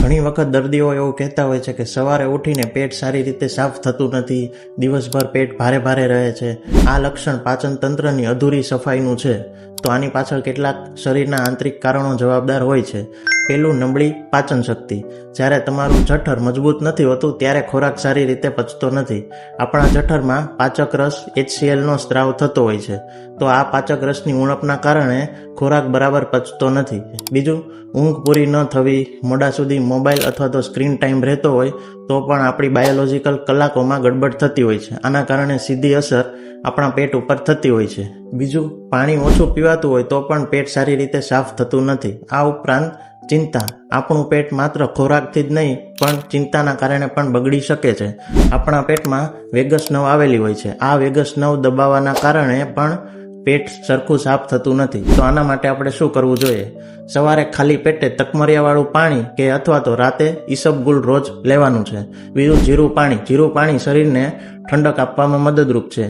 ઘણી વખત દર્દીઓ એવું કહેતા હોય છે કે સવારે ઉઠીને પેટ સારી રીતે સાફ થતું નથી, દિવસભર પેટ ભારે ભારે રહે છે. આ લક્ષણ પાચન તંત્રની અધૂરી સફાઈનું છે. તો આની પાછળ કેટલાક શરીરના આંતરિક કારણો જવાબદાર હોય છે. પહેલું, નબળી પાચન શક્તિ. જ્યારે તમારું જઠર મજબૂત નથી હોતું ત્યારે ખોરાક સારી રીતે પચતો નથી. આપણા જઠરમાં પાચક રસ HCl નો સ્ત્રાવ થતો હોય છે. તો આ પાચક રસની ઉણપના કારણે ખોરાક બરાબર પચતો નથી. બીજું, ઊંઘ પૂરી ન થવી. મોડા સુધી મોબાઈલ અથવા તો સ્ક્રીન ટાઈમ રહેતો હોય તો પણ આપણી બાયોલોજીકલ કલાકોમાં ગડબડ થતી હોય છે. આના કારણે સીધી અસર આપણા પેટ ઉપર થતી હોય છે. બીજું, પાણી ઓછું પીવાતું હોય તો પણ પેટ સારી રીતે સાફ થતું નથી. આ ઉપરાંત ચિંતા. આપણું પેટ માત્ર ખોરાકથી જ નહીં પણ ચિંતાના કારણે પણ બગડી શકે છે. આપણા પેટમાં વેગસ નર્વ આવેલી હોય છે. આ વેગસ નર્વ દબાવવાના કારણે પણ પેટ સરખું સાફ થતું નથી. તો આના માટે આપણે શું કરવું જોઈએ? સવારે ખાલી પેટે તકમરિયાવાળું પાણી કે અથવા તો રાતે ઈસબગુલ રોજ લેવાનું છે. બીજું, જીરું પાણી શરીરને ઠંડક આપવામાં મદદરૂપ છે.